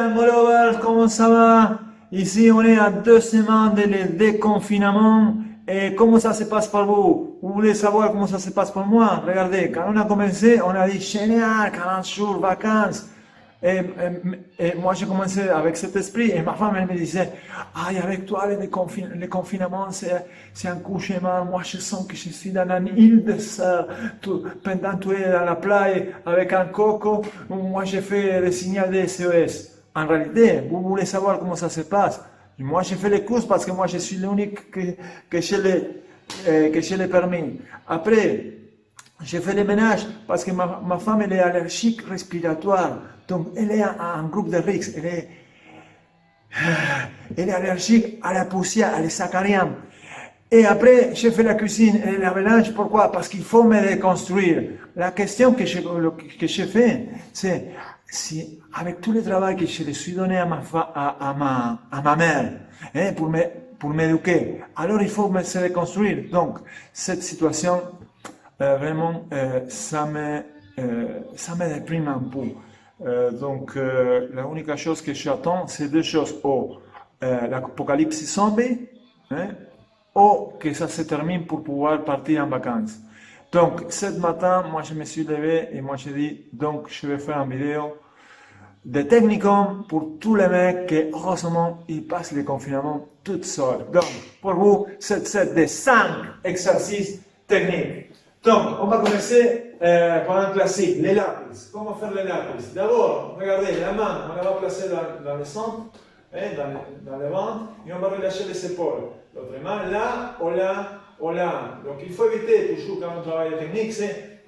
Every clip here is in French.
Tango Lovers, comment ça va? Ici, on est à 2 semaines de déconfinement. Et comment ça se passe pour vous? Vous voulez savoir comment ça se passe pour moi? Regardez, quand on a commencé, on a dit génial, 40 jours, vacances. Et moi, j'ai commencé avec cet esprit. Et ma femme, elle me disait, aïe, avec toi, le confinement, c'est un cauchemar. Moi, je sens que je suis dans une île désert. Pendant que tu es dans la plage avec un coco, moi, j'ai fait le signal de SOS. En réalité, vous voulez savoir comment ça se passe? Moi, j'ai fait les courses parce que moi, je suis l'unique que j'ai les permis. Après, j'ai fait les ménages parce que ma femme, elle est allergique respiratoire. Donc, elle est un groupe de risque. Elle est allergique à la poussière, à les sacchariens. Et après, j'ai fait la cuisine et la mélange. Pourquoi? Parce qu'il faut me reconstruire. La question que j'ai fait, c'est si avec tout le travail que je suis donné à ma mère hein, pour m'éduquer, alors il faut me se reconstruire. Donc, cette situation, vraiment, ça me déprime un peu. Donc, la unique chose que j'attends, c'est deux choses. L'apocalypse zombie, hein, ou que ça se termine pour pouvoir partir en vacances. Donc, ce matin, moi, je me suis levé et moi, j'ai dit, donc, je vais faire une vidéo de technicum pour tous les mecs qui, heureusement, ils passent le confinement tout seuls. Donc, pour vous, c'est set de 5 exercices techniques. Donc, on va commencer par un classique, les lapis. Comment faire les lapis? D'abord, regardez, la main, on la va placer dans le centre, dans le ventre, et on va relâcher les épaules. L'autre main, là, ou là, ou là. Donc, il faut éviter, toujours quand on travaille technique, c'est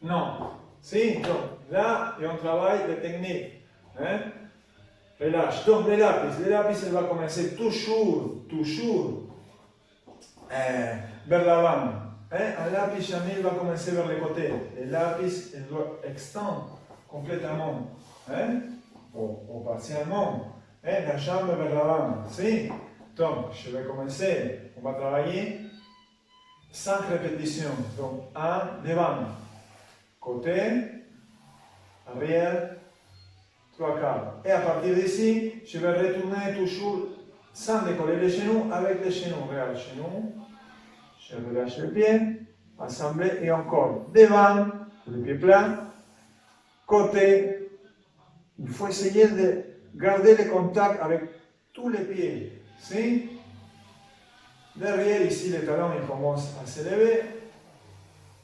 non. Si, donc, là, et on travaille les techniques. Hein? Relâche. Donc, les lapis, elle va commencer toujours vers l'avant. Hein? Un lapis jamais va commencer vers les côtés. Les lapis, elle doit extendre complètement. Hein? Ou partiellement. Hein? La jambe vers l'avant. Si? Donc, je vais commencer. On va travailler 5 répétitions. Donc, 1, devant. Côté, arrière, 3 quarts. Et à partir d'ici, je vais retourner toujours sans décoller les genoux avec les genoux. Regarde, genoux. Je relâche le pied, assemblé et encore. Devant, le pied plat. Côté, il faut essayer de garder le contact avec tous les pieds. Si? Derrière, ici, les talons ils commencent à s'élever.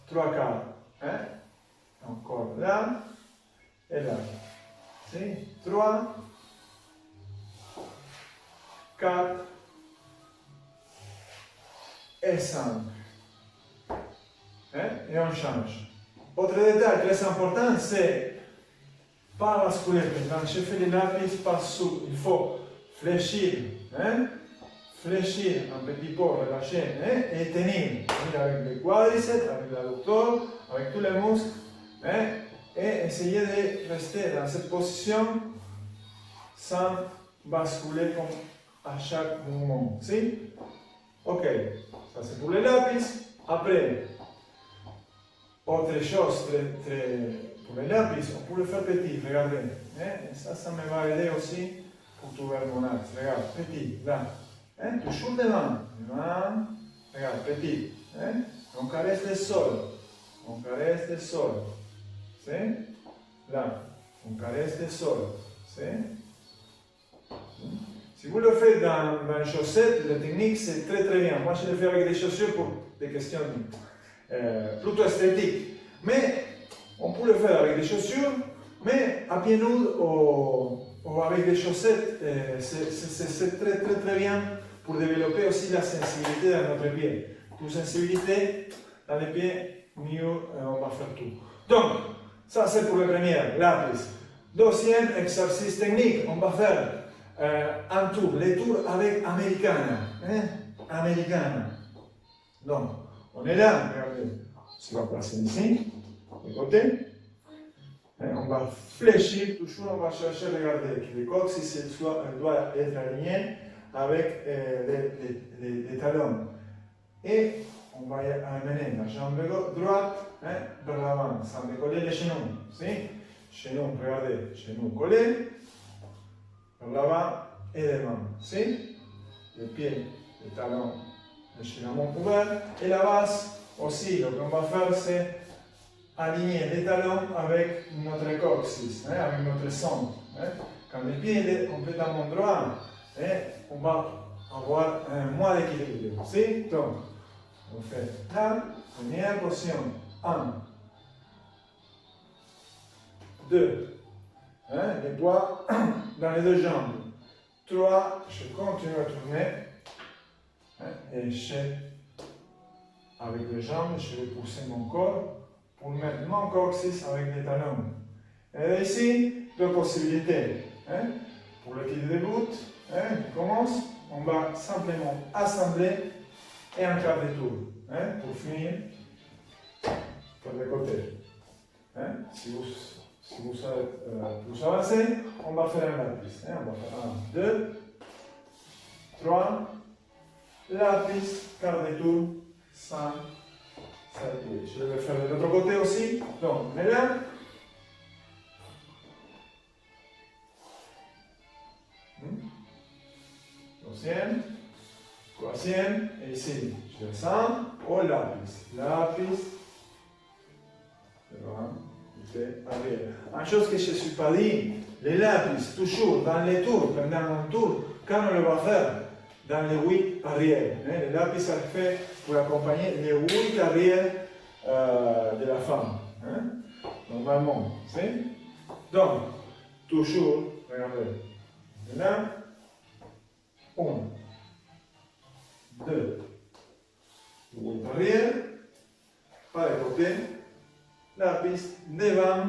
3 quarts. Hein? Encore là et là. Si? 3, 4 et 5. Hein? Et on change. Autre détail très important, c'est pas basculer. Quand je fais les lapis par dessous, il faut fléchir. Hein? Fléchir un petit peu, relâcher hein? Et tenir. Avec les quadriceps, avec l'adducteur, avec tous les muscles. Hein? Et essayer de rester dans cette position sans basculer comme à chaque mouvement. Si? Ok, ça c'est pour les lapis. Après, autre chose pour les lapis, on peut le faire petit, regardez. Hein? Ça me va aider aussi pour trouver mon axe. Regarde, petit, là. Hein? Toujours devant. Regarde, petit. Hein? On caresse le sol. On caresse le sol. C'est là, on caresse le sol. C'est si vous le faites dans une chaussette, la technique c'est très bien. Moi je le fais avec des chaussures pour des questions plutôt esthétiques. Mais on peut le faire avec des chaussures, mais à pieds nus ou avec des chaussettes, c'est très bien pour développer aussi la sensibilité dans notre pied. Plus sensibilité dans les pieds, mieux on va faire tout. Donc, ça c'est pour le premier, lapis. Deuxième exercice technique, on va faire un tour, les tours avec Americana. Hein? Americana. Donc, on est là, regardez. On va placer ici, de côté. Hein? On va fléchir, toujours on va chercher, regardez, que le corps, si elle doit être aligné avec les talons. Et on va amener la jambe droite hein, vers l'avant, sans décoller les genoux. Si? genoux, regardez, genoux collés, vers l'avant et devant, si? Les pieds, les talons, légèrement ouverts, et la base aussi, ce qu'on va faire, c'est aligner les talons avec notre coccyx, avec notre centre. Quand le pied est complètement droit, on va avoir moins d'équilibre. Si? Donc, on fait la première position. 1, 2, les poids dans les deux jambes. 3, je continue à tourner. Et avec les jambes, je vais pousser mon corps pour mettre mon coccyx avec les talons. Et ici, deux possibilités. Pour le petit début, on commence, on va simplement assembler et un quart de tour. Pour finir par le côté. Si vous savez plus avancer, on va faire un lapis. On va faire 1, 2, 3, lapis, quart de tour, 5, 7, 8. Je vais faire de l'autre côté aussi. Donc, mais là, deuxième, troisième, et ici, je descends au lapis. Lapis, devant, côté, arrière. Une chose que je ne suis pas dit, les lapis, toujours dans les tours, pendant un tour, quand on le va faire, dans les 8 arrière. Les lapis, ça fait pour accompagner les 8 arrière de la femme. Normalement. Donc, toujours, regardez. Là, 1, 2, 8 arrière, pas de côté, lapis devant,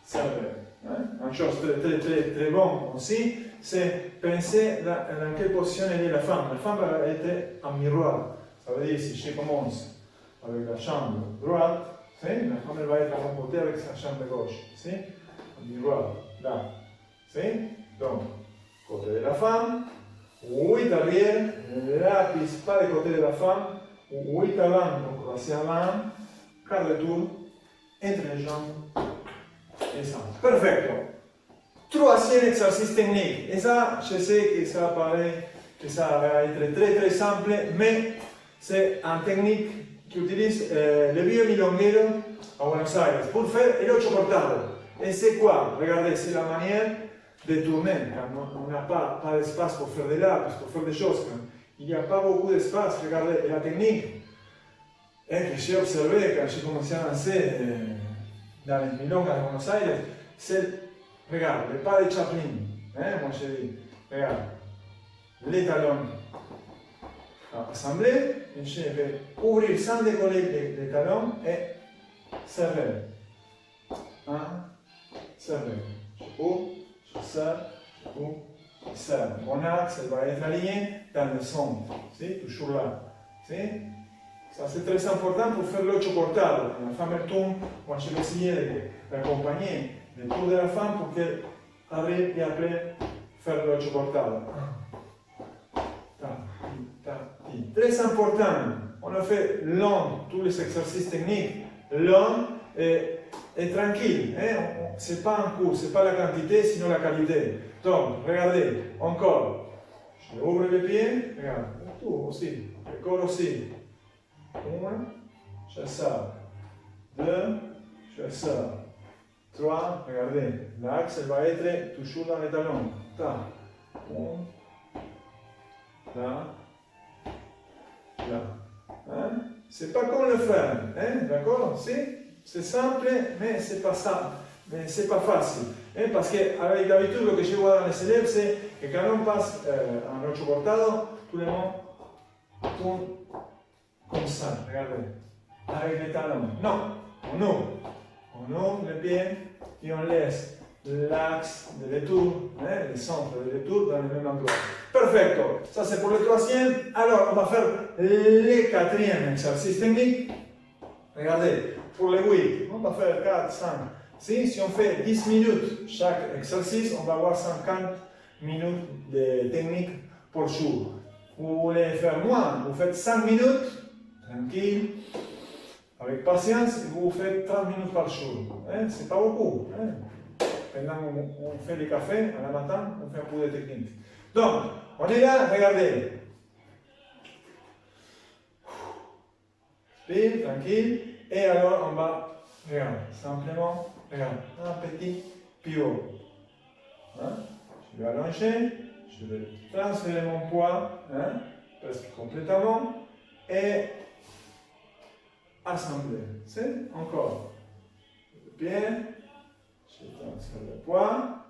serveur. Une chose très bonne aussi, c'est penser dans quelle position est la femme. La femme va être en miroir. Ça veut dire si je commence avec la jambe droite, la femme va être à mon côté avec sa jambe gauche. En miroir, là. Donc, côté de la femme, 8 arrière, lapis pas du côté de la femme, 8 avant, donc voici avant, quart de tour, entre les jambes et ça. Perfecto. Troisième exercice technique. Et ça, je sais que ça paraît que ça va être très simple, mais c'est une technique qui utilise le biomilonguero à Buenos Aires pour faire el ocho cortado. Et c'est quoi? Regardez, c'est la manière de tourner quand on n'a pas d'espace pour faire des lapis, pour faire des choses. Quand il n'y a pas beaucoup d'espace, regardez, et la technique que j'ai observée quand j'ai commencé à lancer dans les milongas de Buenos Aires, c'est, regarde, le pas de Chaplin. Moi je dis, regarde, les talons assemblés, et je vais ouvrir sans décoller les talons et serrer. Serrer. Je ouvre, je serre, je ouvre, je serre. Mon axe va être aligné dans le centre. Toujours là. Ça c'est très important pour faire l'ocho cortado. La femme elle tourne, moi je vais essayer d'accompagner le tour de la femme pour qu'elle arrive et après faire l'ocho cortado. Très important, on a fait long, tous les exercices techniques, long et tranquille. C'est pas un cours, c'est pas la quantité, sinon la qualité. Donc, regardez, encore. Je ouvre les pieds, regarde, tout aussi, le corps aussi. 1, je sors. 2, je sors. 3, regardez, l'axe va être toujours dans les talons. 1, là, là. C'est pas comme le faire, d'accord? C'est simple, mais c'est pas simple. Mais c'est pas facile. Parce qu'avec l'habitude, ce que je vois dans les élèves, c'est que quand on passe en ocho cortado, tout le monde tourne comme ça, regardez, avec les talons. Non, on ouvre les pieds et on laisse l'axe de détour, le centre de détour dans le même endroit. Perfecto, ça c'est pour le troisième. Alors, on va faire le quatrième exercice technique. Regardez, pour les 8, on va faire 4, 5. Si on fait 10 minutes chaque exercice, on va avoir 50 minutes de technique par jour. Vous voulez faire moins, vous faites 5 minutes, tranquille, avec patience, vous faites 30 minutes par jour. Hein? C'est pas beaucoup. Hein? Pendant on fait le café, à la matin, on fait un peu de technique. Donc, on est là, regardez. Respire, tranquille. Et alors, on va, regarde, simplement, regarde, un petit pivot. Hein? Je vais allonger, je vais transférer mon poids, hein? Presque complètement, et assembler. C'est encore le pied, je transfère le poids.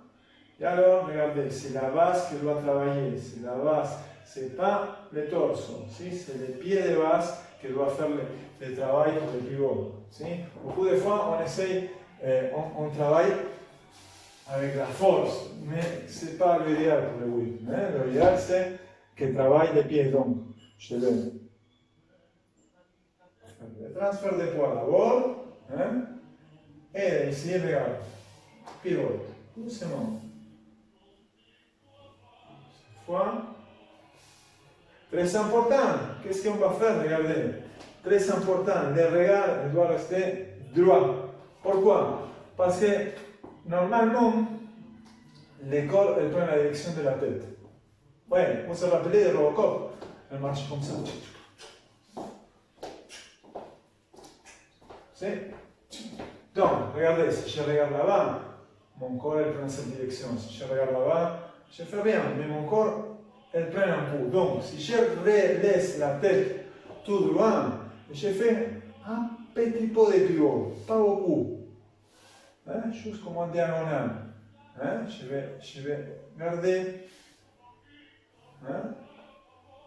Et alors, regardez, c'est la base que doit travailler, c'est la base, c'est pas le torse, si? C'est les pieds de base qui doivent faire le travail pour le pivot. Si? Beaucoup de fois, on essaye, on travaille avec la force, mais ce n'est pas l'idéal pour le whip. Hein? L'idéal, c'est qu'il travaille les pieds. Donc, je vais le transfert de poids d'abord, hein? Et ici, regarde, pivot, doucement. Cette fois, très important, qu'est-ce qu'on va faire? Regardez, très important, le regard doit rester droit. Pourquoi? Parce que normalement, le corps prend la direction de la tête. Ouais, on se rappelait de Robocop, elle marche comme ça. Donc, regardez, si je regarde là-bas, mon corps elle prend cette direction. Si je regarde là-bas, je fais rien, mais mon corps elle prend un peu. Donc, si je laisse la tête tout droit, je fais un petit peu de pivot, pas beaucoup. Hein? Juste comme en diagonale. Hein? Je vais garder, hein?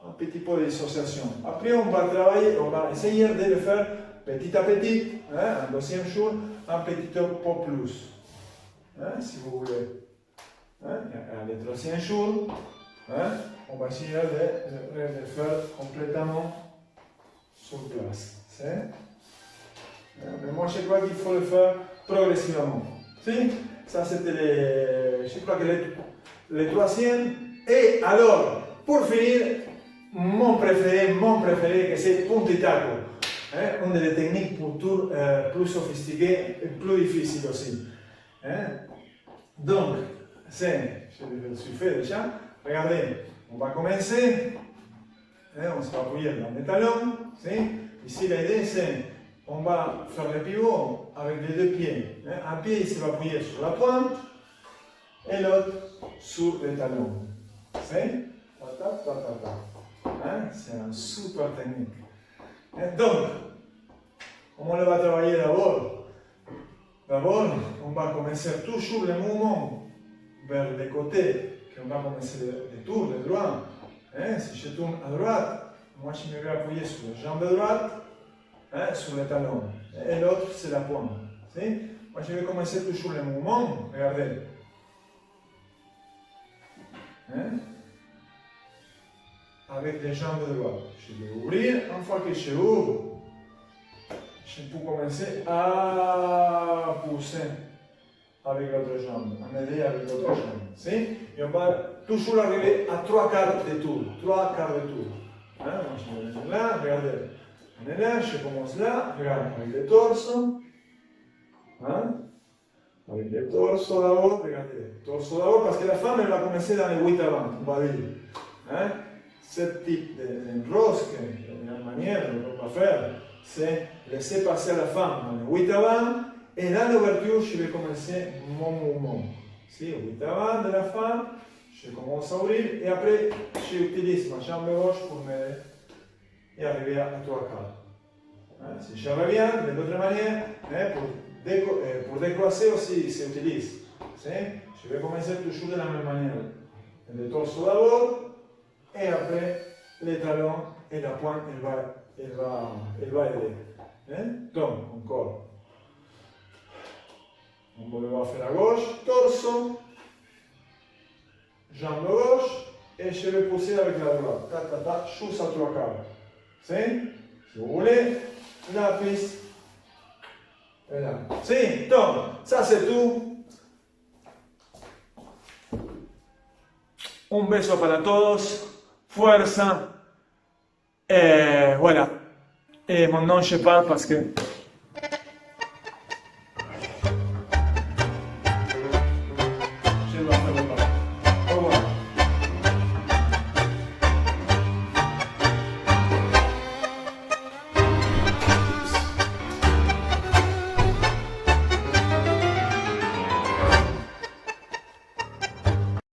Un petit peu de dissociation. Après, on va travailler, on va essayer de le faire petit à petit. Hein? Un deuxième jour, un petit peu plus. Hein? Si vous voulez. Hein? Et le troisième jour, hein? On va essayer de le faire complètement sur place. Mais moi, je crois qu'il faut le faire progressivement. Si? Ça, c'était je crois que le troisième. Et alors, pour finir, mon préféré, que c'est Punto y Taco. Hein? Une des techniques pour tour plus sophistiquées et plus difficiles aussi. Hein? Donc, je le suis fait déjà. Regardez, on va commencer. Hein? On se va appuyer dans les talons. Si? Ici, l'idée, c'est on va faire le pivot avec les deux pieds. Un pied il se va appuyer sur la pointe et l'autre sur les talons. C'est une super technique. Donc, comment on le va travailler d'abord? D'abord, on va commencer toujours le mouvement vers les côtés, on va commencer le tour, le droit. Si je tourne à droite, moi je me vais appuyer sur la jambe droite. Hein, sur les talons. Et l'autre, c'est la pointe. Moi, je vais commencer toujours le mouvement. Regardez. Hein? Avec les jambes droites. Je vais ouvrir. Une fois que je ouvre, je peux commencer à pousser avec l'autre jambe. À m'aider avec l'autre jambe. Et on va toujours arriver à 3 quarts de tour. 3 quarts de tour. Hein? Moi, je vais venir là. Regardez. On est là, je commence là, regarde, avec le torse, hein? Avec le torse d'abord, regardez, le torse d'abord, parce que la femme, elle va commencer dans les 8 avant, on va dire. Hein? Ce type de rosque, la manière qu'on va faire, c'est laisser passer la femme dans les 8 avant, et dans l'ouverture, je vais commencer mon mouvement. Si, 8 avant de la femme, je commence à ouvrir, et après, j'utilise ma jambe gauche pour m'aider. Et arriver à 3 quarts. Hein? Si je reviens de l'autre manière, hein, pour décroiser aussi, s'utilise. Je vais commencer toujours de la même manière. Le torse d'abord, et après les talons et la pointe, elle va aider. Hein? Donc, encore. On va faire à gauche, torse, jambe gauche, et je vais pousser avec la droite. Juste à 3 quarts. Si vous voulez, la piste est là. Si, donc, ça c'est tout. Un beso para todos, fuerza. Voilà. Et maintenant je parle parce que